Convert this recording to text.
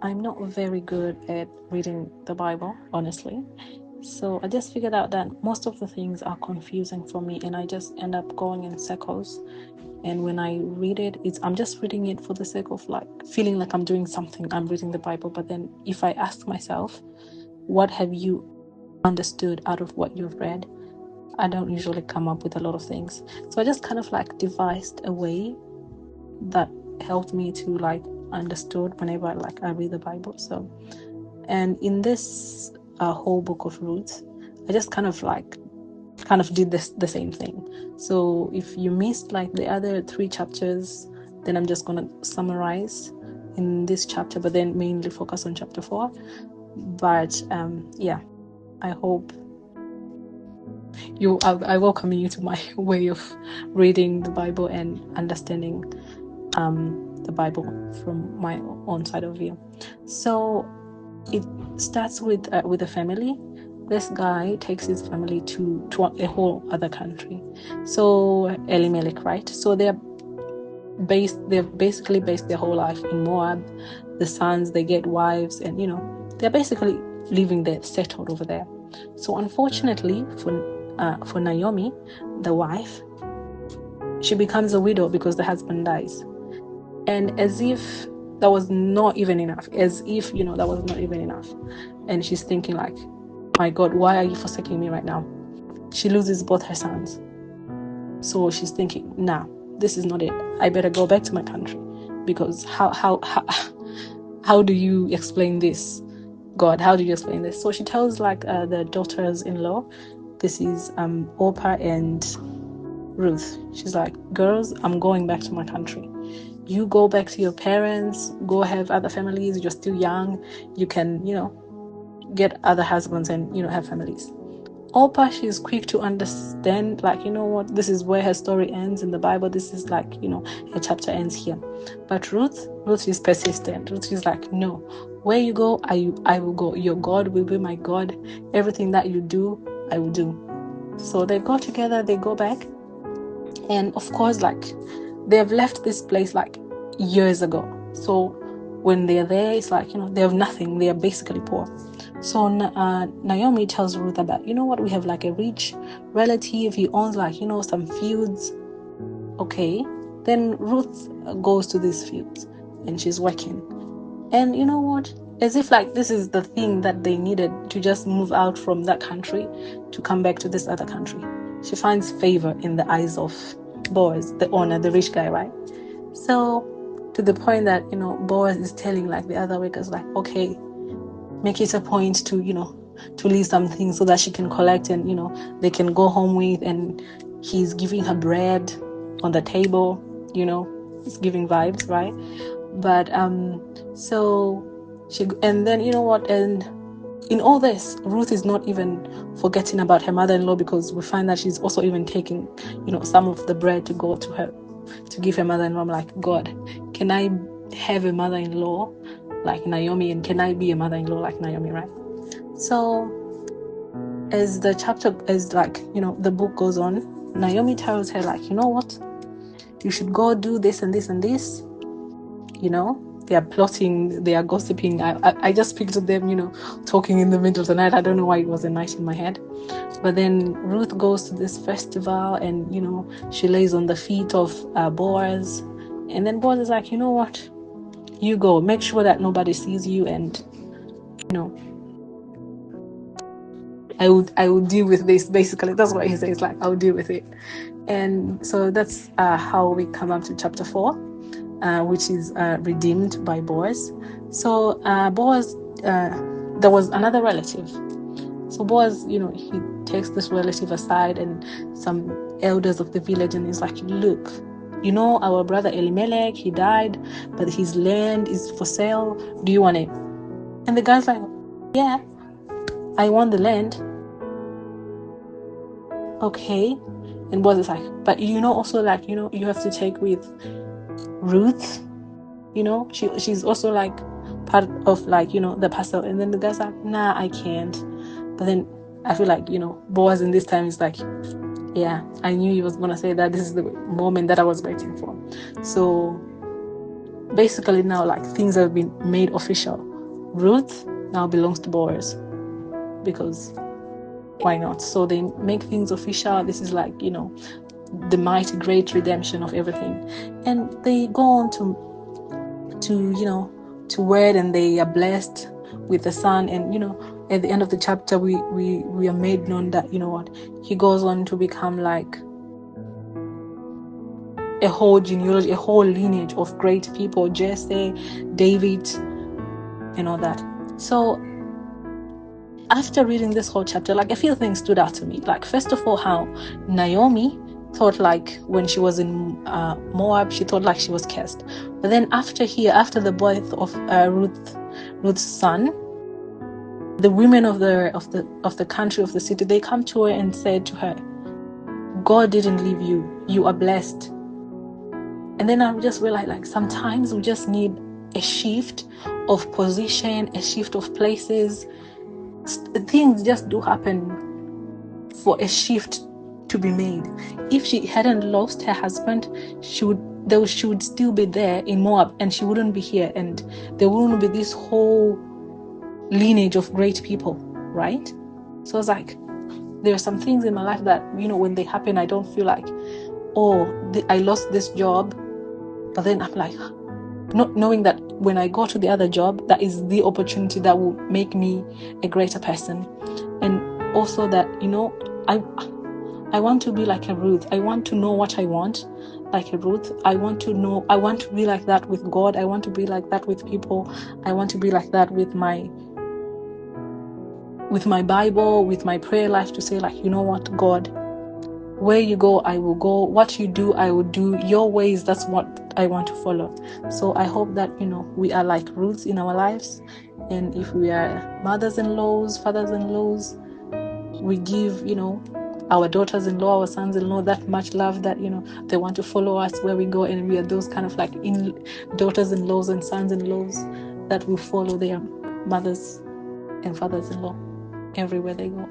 I'm not very good at reading the Bible, honestly. So I just figured out that most of the things are confusing for me, and I just end up going in circles. And when I read it, I'm just reading it for the sake of like feeling like I'm doing something. I'm reading the Bible, but then if I ask myself, what have you understood out of what you've read? I don't usually come up with a lot of things. So I just kind of like devised a way that helped me to like understood whenever I read the Bible. So, and in this whole book of Ruth, I just kind of did the same thing. So if you missed like the other 3 chapters, then I'm just gonna summarize in this chapter, but then mainly focus on chapter 4. But I hope I welcome you to my way of reading the Bible and understanding the Bible from my own side of view. So it starts with a family. This guy takes his family to a whole other country. So Elimelech, right? So they've basically based their whole life in Moab. The sons, they get wives, and they're basically living there, settled over there. So unfortunately for Naomi, the wife, she becomes a widow because the husband dies. And as if that was not even enough, that was not even enough. And she's thinking like, my God, why are you forsaking me right now? She loses both her sons. So she's thinking, nah, this is not it. I better go back to my country, because how do you explain this? God, how do you explain this? So she tells the daughters-in-law, this is Orpah and Ruth. She's like, girls, I'm going back to my country. You go back to your parents, go have other families. You're still young. You can, get other husbands and, have families. Orpah, she's quick to understand, what, this is where her story ends in the Bible. This is her chapter ends here. But Ruth is persistent. Ruth is like, no, where you go, I will go. Your God will be my God. Everything that you do, I will do. So they go together, they go back. And of course, they've left this place years ago. So when they're there, it's they have nothing. They are basically poor. So Naomi tells Ruth about, what, we have a rich relative. He owns some fields. Okay. Then Ruth goes to these fields and she's working. And you know what? As if this is the thing that they needed to just move out from that country to come back to this other country. She finds favor in the eyes of Boaz, the owner, the rich guy, right? So to the point that, Boaz is telling the other workers, okay, make it a point to, to leave something so that she can collect and, they can go home with. And he's giving her bread on the table, it's giving vibes, right? But so she, and then and in all this, Ruth is not even forgetting about her mother-in-law, because we find that she's also even taking some of the bread to go to her, to give her mother-in-law. I'm like, God, can I have a mother-in-law like Naomi, and can I be a mother-in-law like Naomi, right? So as the chapter, the book goes on, Naomi tells her what, you should go do this and this and this. They are plotting, they are gossiping. I just pictured them, talking in the middle of the night. I don't know why it was a night in my head. But then Ruth goes to this festival and, she lays on the feet of Boaz. And then Boaz is like, what? You go, make sure that nobody sees you, and, I would deal with this. Basically, that's what he says, I'll deal with it. And so that's how we come up to chapter 4. Which is redeemed by Boaz. So Boaz, there was another relative. So Boaz, he takes this relative aside and some elders of the village, and he's like, look, our brother Elimelech, he died, but his land is for sale. Do you want it? And the guy's like, yeah, I want the land. Okay. And Boaz is like, but also you have to take with Ruth, she's also part of the parcel. And then the guy's like, nah, I can't. But then I feel Boaz in this time is like, yeah, I knew he was gonna say that. This is the moment that I was waiting for. So basically now things have been made official. Ruth now belongs to Boaz, because why not? So they make things official. This is like, the mighty great redemption of everything. And they go on to wed, and they are blessed with a son. And at the end of the chapter, we are made known that he goes on to become like a whole genealogy, a whole lineage of great people, Jesse, David, and all that. So after reading this whole chapter, like, a few things stood out to me. Like, first of all, how Naomi thought, like, when she was in Moab, she thought like she was cursed. But then after the birth of Ruth's son, the women of the country, of the city, they come to her and said to her, God didn't leave you. You are blessed. And then I just realized, like, sometimes we just need a shift of position, a shift of places. Things just do happen for a shift to be made. If she hadn't lost her husband, she would still be there in Moab, and she wouldn't be here, and there wouldn't be this whole lineage of great people, right? So it's like, there are some things in my life that, when they happen, I don't feel like, I lost this job, but then I'm like, not knowing that when I go to the other job, that is the opportunity that will make me a greater person. And also that, I want to be like a Ruth. I want to know what I want, like a Ruth. I want to be like that with God. I want to be like that with people. I want to be like that with my Bible, with my prayer life, to say, like, you know what, God, where you go, I will go. What you do, I will do. Your ways, that's what I want to follow. So I hope that, we are like Ruths in our lives. And if we are mothers-in-laws, fathers-in-laws, we give, our daughters-in-law, our sons-in-law that much love that, they want to follow us where we go. And we are those kind of like daughters-in-laws and sons-in-laws that will follow their mothers and fathers-in-law everywhere they go.